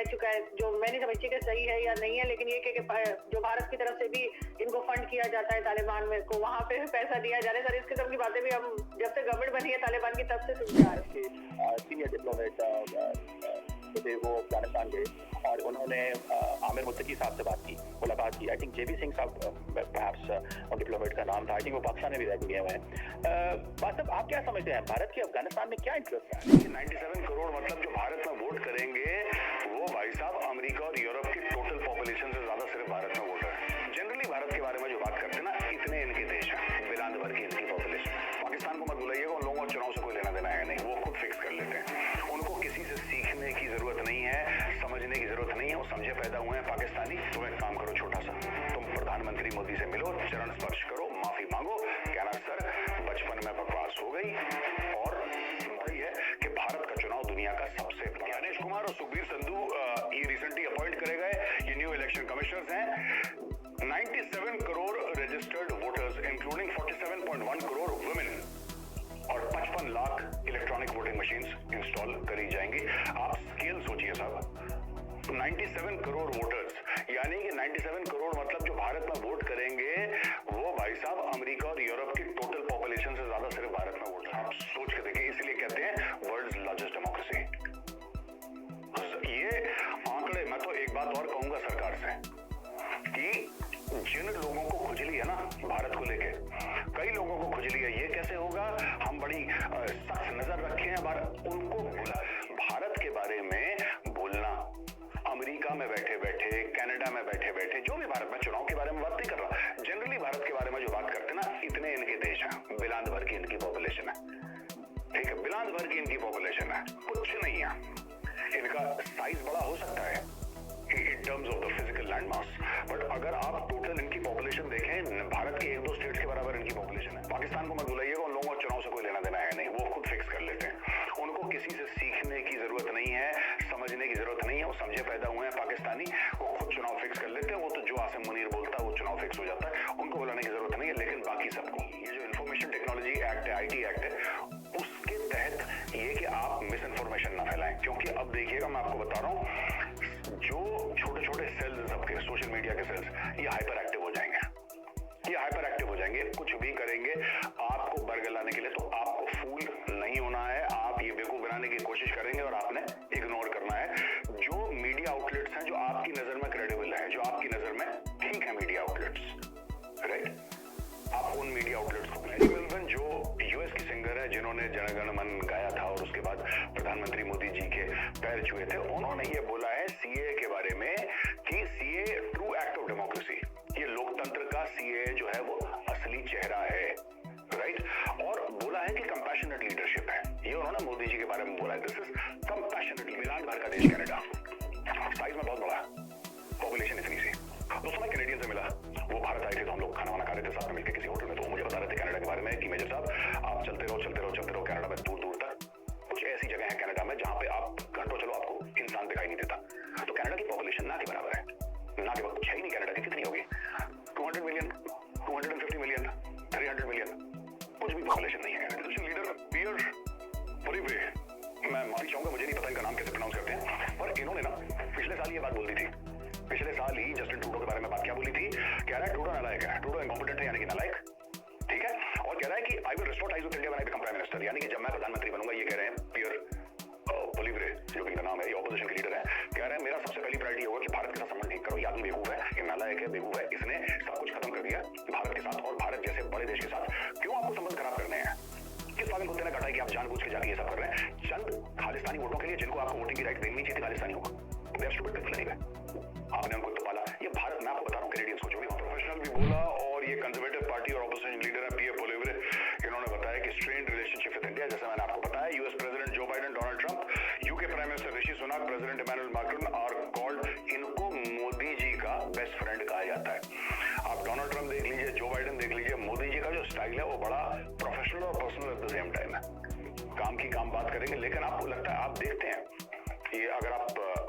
कह चुका है, जो मैं नहीं समझती कि सही है या नहीं है, लेकिन ये कि जो भारत की तरफ से भी इनको फंड किया जाता है तालिबान में को, वहाँ पे भी पैसा दिया जा रहा है। सर, इस किस्म की बातें भी हम जब से गवर्नमेंट बनी है तालिबान की तब से सुनते आ रहे हैं। सीनियर डिप्लोमेट थे वो अफगानिस्तान गए और उन्होंने आमिर मुत्तकी साहब से बात की, मुलाकात की। आई थिंक जेबी सिंह साहब परहैप्स डिप्लोमेट का नाम था। आई थिंक वो पाकिस्तान में भी रह चुके हुए हैं। बात साहब, आप क्या समझते हैं भारत के अफगानिस्तान में क्या इंटरेस्ट है? 97 करोड़ मतलब जो भारत में वोट करेंगे वो भाई साहब अमेरिका और यूरोप की टोटल पॉपुलेशन से ज्यादा सिर्फ भारत में वोटर है। जनरली भारत के बारे में जो बात करते हैं ना, इतने इनके देश हैं, बिलांद भर की इनकी पॉपुलेशन। पाकिस्तान को मत बुलाइएगा, उन लोगों को चुनाव से कोई लेना देना है नहीं, वो खुद फिक्स कर लेते हैं। उनको किसी से सीखने की जरूरत नहीं है, समझने की जरूरत नहीं है, वो समझे पैदा हुए हैं पाकिस्तानी। तुम एक काम करो छोटा सा, तुम प्रधानमंत्री मोदी से मिलो, चरण स्पर्श करो, माफी मांगो, कहना सर बचपन में बकवास हो गई। और वही है कि भारत का चुनाव दुनिया का सबसे गणेश कुमार और सुखबीर संधू ये रिसेंटली अपॉइंट करे गए, ये न्यू इलेक्शन कमिश्नर्स हैं। 97 crore registered voters including 47.1 crore women और 55 lakh electronic voting machines install करी जाएंगी। आप स्केल सोचिए साहब, 97 करोड़ वोटर्स, यानी कि 97 करोड़ मतलब जो भारत में वोट करेंगे वो भाई साहब अमेरिका और यूरोप की टोटल पॉपुलेशन से ज्यादा सिर्फ भारत में वोट। आप सोच के देखिए, इसलिए कहते हैं वर्ल्ड्स लार्जेस्ट डेमोक्रेसी। ये आंकड़े, मैं तो एक बात और कहूंगा सरकार से कि जिन लोगों को खुजली है ना भारत को लेके, कई लोगों को खुजली है, ये कैसे होगा, हम बड़ी सख्त नजर रखे हैं उनको बोला भारत के बारे में बोलना। अमेरिका में बैठे बैठे, कनाडा में बैठे बैठे, जो भी भारत में चुनाव के बारे में बात नहीं कर रहा, जनरली भारत के बारे में जो बात करते ना, इतने इनके देश हैं, बिलांद भर की इनकी पॉपुलेशन है। ठीक है, बिलांद भर की इनकी पॉपुलेशन है, कुछ नहीं है। इनका साइज बड़ा हो सकता है in terms of the physical landmass, but अगर आप टोटल इनकी पॉपुलेशन देखें, भारत के 1-2 स्टेट्स के बराबर इनकी पॉपुलेशन है। पाकिस्तान को मत बुलाइएगा, उन लोगों को चुनाव से कोई लेना देना है नहीं, वो खुद फिक्स कर लेते हैं। उनको किसी से सीखने की जरूरत नहीं है, समझने की जरूरत नहीं है, वो समझे पैदा हुए हैं पाकिस्तानी, वो खुद चुनाव फिक्स कर लेते हैं। वो तो जो आसिम मुनीर बोलता है वो चुनाव फिक्स हो जाता है, उनको बुलाने की जरूरत नहीं है। लेकिन बाकी सबको, ये जो इंफॉर्मेशन टेक्नोलॉजी एक्ट है, IT एक्ट है, उसके तहत ये कि आप मिस इन्फॉर्मेशन ना फैलाएं। क्योंकि अब देखिएगा, मैं आपको बता रहा हूँ, जो छोटे छोटे सेल्स सबके सोशल मीडिया के सेल्स, ये हाइपर एक्टिव हो जाएंगे, ये हाइपर एक्टिव हो जाएंगे, कुछ भी करेंगे आपको बरगलाने के लिए। तो आपको फूल नहीं होना है, आप ये बेवकूफ बनाने की कोशिश करेंगे और आपने इग्नोर करना है। जो मीडिया आउटलेट्स हैं जो आपकी नजर में क्रेडिबल है, जो आपकी नजर में ठीक है मीडिया आउटलेट्स, राइट, आप उन मीडिया आउटलेट्स को मिल्टन, जो यूएस की सिंगर है, जिन्होंने जन गण मन गाया था और उसके बाद प्रधानमंत्री मोदी जी के पैर छुए थे, उन्होंने ये बोला है सीए के बारे में कि CA true act of democracy, ये लोकतंत्र का सीए जो है वो असली चेहरा है, राइट। और बोला है कि कंपैशनेट लीडरशिप है, ये उन्होंने मोदी जी के बारे में बोला है। This is compassionate. मिलान भर का देश कनाडा, साइज में बहुत बड़ा, पॉपुलेशन इतनी सी। दोस्तों, मैं कैनेडियन से मिला, वो भारत आए थे, तो हम लोग खाना वाना खा रहे थे साथ में मिलकर किसी होटल में। तो मुझे बता रहे थे कनाडा के बारे में कि मेजर साहब आप चलते रहो चलते रहो चलते रहो, कनाडा में दूर दूर तक कुछ ऐसी जगह है कनाडा में जहां पे आप घंटों चलो आपको इंसान दिखाई नहीं देता। तो कनाडा की पॉपुलेशन ना के बराबर है, ना के कुछ है ही नहीं। कनाडा की कितनी होगी? 200 मिलियन, 250 मिलियन, 300 मिलियन, कुछ भी पॉपुलेशन नहीं है। लीडर पियर पोलिब्रे, मैं माफी चाहूंगा, मुझे नहीं पता इनका नाम कैसे प्रोनाउंस करते हैं, पर इन्होंने ना पिछले साल ये बात बोल दी थी। पिछले साल ही जस्टिन ट्रूडो के बारे में बात क्या बोली थी? कह रहा है ट्रूडो नालायक है, ट्रूडो इनकॉम्पिटेंट है, यानी कि नालायक, ठीक है। और कह रहा है कि I will restore ties with India when I become prime minister, यानी कि जब मैं प्रधानमंत्री बनूंगा, ये कह रहे हैं पियर पोलिब्रे, जो इनका नाम है, ये ऑपोजिशन के लीडर है, कह रहे हैं मेरा सबसे पहली प्रायोरिटी होगा कि भारत के साथ संबंध ठीक करो। ये आदमी बेवकूफ है, ये नालायक है, बेवकूफ है, इसने सब कुछ खत्म कर दिया भारत के साथ, और भारत जैसे बड़े देश के साथ क्यों आपको संबंध खराब करने हैं? किस पागल कुत्ते ने कहा है कि आप जानबूझ के जाके ये सब कर रहे हैं चंद खालिस्तानी वोटों के लिए, जिनको आपको वोटिंग की राइट देनी चाहिए थी खालिस्तानी को? They are stupid people anyway, आपने उनको तो पाला। ये भारत, मैं आपको बता रहा हूँ, कैनेडियंस को जो भी प्रोफेशनल भी बोला, और ये कंजर्वेटिव पार्टी और ऑपोजिशन लीडर है पियर पोलिब्रे, इन्होंने बताया कि स्ट्रेन्ड रिलेशनशिप विद इंडिया, जैसे मैंने आपको बताया, US president Joe Biden, Donald Trump, UK prime minister Rishi Sunak, president Emmanuel Macron are called, इनको मोदी जी का बेस्ट फ्रेंड कहा जाता है। आप डोनाल्ड ट्रंप देख लीजिए, जो बाइडेन देख लीजिए, मोदी जी का जो स्टाइल है वो बड़ा प्रोफेशनल और personal at the same time है। काम की काम बात करेंगे, लेकिन आपको लगता है, आप देखते हैं ये, अगर आप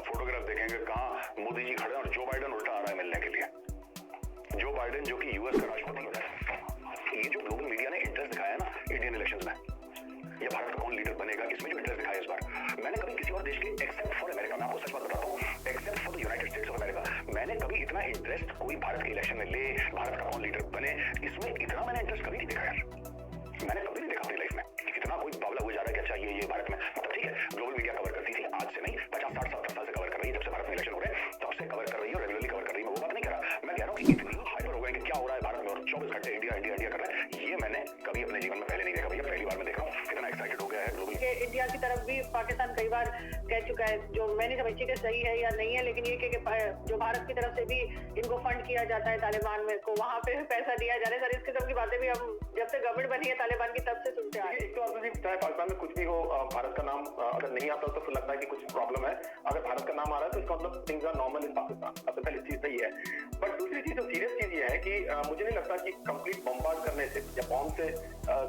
फोटोग्राफ देखेंगे, कहाँ मोदी जी खड़े हैं और जो बाइडेन उल्टा आ रहा है मिलने के लिए। जो बाइडेन जो कि यूएस का राष्ट्रपति होता है। ये जो ग्लोबल मीडिया ने इंटरेस्ट दिखाया है ना इंडियन इलेक्शंस में, ये भारत का कौन लीडर बनेगा, इसमें जो इंटरेस्ट दिखाया इस बार, मैंने कभी किसी और देश के, एक्सेप्ट फॉर अमेरिका, मैं आपको सच बात बताता हूँ, इंटरेस्ट कोई भारत के इलेक्शन में ले, भारत का कौन लीडर बने, इसमें इतना मैंने इंटरेस्ट कभी नहीं देखा यार। मैंने कभी नहीं देखा अपनी लाइफ में इतना कोई बावला हुआ जा रहा है कि अच्छा ये भारत में, मतलब ठीक है ग्लोबल मीडिया कवर करती थी, आज से नहीं 50 60 70 साल से कवर कर रही है, जब से भारत में इलेक्शन हो रहे हैं तब से कवर कर रही है, रेगुलरली कवर कर रही है। मैं वो बात नहीं कर रहा, मैं कह रहा हूँ कि इतनी हाइपर हो गए कि क्या हो रहा है भारत में और 24 घंटे इंडिया इंडिया इंडिया कर रहे हैं, ये मैंने कभी अपने जीवन में पहले नहीं देखा भैया, पहली बार मैं देख रहा हूँ। कितना एक्साइटेड हो गया है ग्लोबल। इंडिया की तरफ भी पाकिस्तान कई बार कह चुका है, जो मैं नहीं समझती कि सही है या नहीं है, लेकिन ये कि जो भारत की तरफ से भी इनको फंड किया जाता है तालिबान में को वहाँ पे पैसा दिया जा रहा है। सर इस किस्म की बातें भी हम जब से गवर्नमेंट बनी है तालिबान की तब से सुनते आ रहे हैं। एक तो आपने चाहे पाकिस्तान में कुछ भी हो, भारत का नाम अगर नहीं आता तो फिर लगता है कि कुछ प्रॉब्लम है। अगर भारत का नाम आ रहा है तो इसका मतलब things are normal in Pakistan. सबसे पहली चीज सही है, बट दूसरी चीज जो सीरियस चीज ये है कि मुझे नहीं लगता कि कंप्लीट बम्बार्ड करने से या बॉम्ब से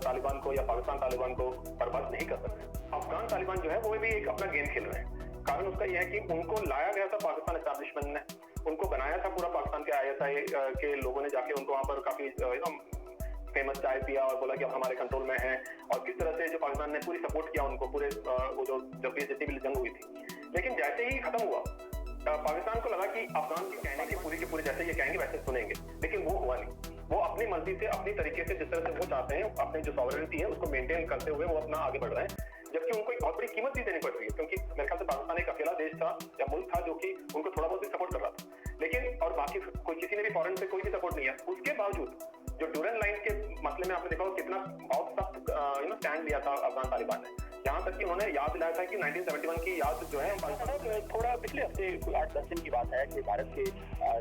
तालिबान को या पाकिस्तान तालिबान को बर्बाद नहीं कर सकते। अफगान तालिबान जो है वो भी एक अपना गेम खेल रहे हैं। कारण उसका यह है कि उनको लाया गया था पाकिस्तान एस्टैब्लिशमेंट ने, उनको बनाया था पूरा पाकिस्तान के ISI के लोगों ने जाके उनको वहां पर काफी फेमस चाय पिया और बोला कि अब हमारे कंट्रोल में है, और किस तरह से जो पाकिस्तान ने पूरी सपोर्ट किया उनको पूरे वो जो जब भी जितनी भी जंग हुई थी। लेकिन जैसे ही खत्म हुआ पाकिस्तान को लगा कि अफगान के कहने की पूरे जैसे ये कहेंगे वैसे सुनेंगे, लेकिन वो हुआ नहीं। वो अपनी मर्जी से अपनी तरीके से जिस तरह से वो चाहते हैं अपने जो सॉवरेनिटी है उसको मेंटेन करते हुए वो अपना आगे बढ़ रहे हैं, जबकि उनको एक बहुत बड़ी कीमत भी देनी पड़ रही है, क्योंकि मेरे ख्याल से पाकिस्तान एक अकेला देश था या मुल्क था जो कि उनको थोड़ा बहुत भी सपोर्ट कर रहा था, लेकिन और बाकी कोई किसी ने भी फॉरेन से कोई भी सपोर्ट नहीं है। उसके बावजूद जो ड्यूरन लाइन के मसले में आपने देखा कितना बहुत सख्त स्टैंड लिया था अफगान तालिबान ने, यहाँ तक कि उन्होंने याद दिलाया था कि 1971 की याद जो है थोड़ा पिछले हफ्ते 8-10 दिन की बात है कि भारत के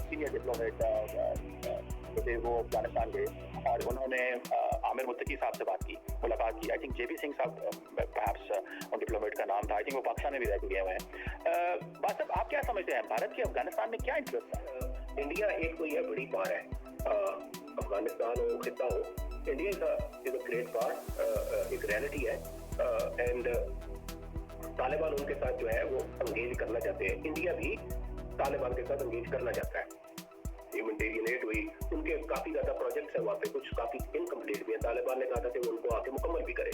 सीनियर डिप्लोमेट थे वो अफगानिस्तान गए और उन्होंने आमिर मुत्तकी साहब से बात की, मुलाकात की। आई थिंक JP सिंह साहब perhaps उन डिप्लोमेट का नाम था, आई थिंक वो पाकिस्तान में भी रह चुके हुए हैं। बात साहब आप क्या समझते हैं भारत के अफगानिस्तान में क्या इंटरेस्ट है? इंडिया एक तो यह बड़ी पार है, अफगानिस्तान हो खिता हो, इंडिया इज अ ग्रेट पार, एक रियलिटी है, एंड तालिबान उनके साथ जो है वो एंगेज करना चाहते हैं, इंडिया भी तालिबान के साथ एंगेज करना चाहता है। ह्यूमैनिटेरियन एड हुई, उनके काफी ज्यादा प्रोजेक्ट्स हैं वहाँ पे, कुछ काफी इनकम्प्लीट भी है। तालिबान ने कहा था कि वो उनको आके मुकम्मल भी करे।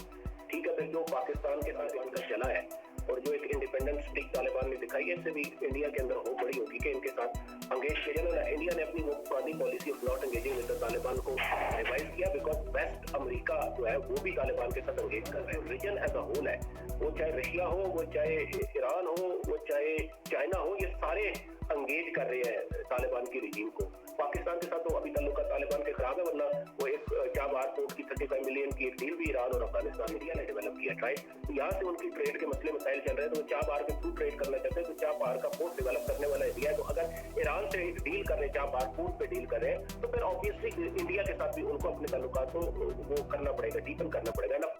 ठीक है, फिर जो पाकिस्तान के साथ इनका चला है और जो एक इंडिपेंडेंट स्टिक तालिबान ने दिखाई है, इससे भी इंडिया के अंदर होप बड़ी होगी कि इनके साथ एंगेज किया जाए। इंडिया ने अपनी वो पुरानी policy of not engaging with the Taliban को रिवाइज किया, बिकॉज वेस्ट अमेरिका जो है वो भी तालिबान के साथ एंगेज कर रहे हैं। रीजन एज अ होल है, वो चाहे रशिया हो, वो चाहे ईरान हो, वो चाहे चाइना हो, ये सारे एंगेज कर रहे हैं तालिबान की रिजीम को। पाकिस्तान के साथ तो अभी ताल्लुकात तालिबान के खराब है, वरना वो एक चाबहार पोर्ट की 35 मिलियन की एक डील भी ईरान और अफगानिस्तान इंडिया ने डेवलप किया था। यहाँ से उनकी ट्रेड के मसले मसाइल चल रहे हैं, तो वो चाबहार के थ्रू ट्रेड करना चाहते हैं, तो चाबहार का पोर्ट डेवलप करने वाला इंडिया है। तो अगर ईरान से डील कर रहे हैं, चाबहार पोर्ट पे डील कर रहे हैं, तो फिर ऑब्वियसली इंडिया के साथ भी उनको अपने ताल्लुकात को वो करना पड़ेगा, डीपन करना पड़ेगा ना।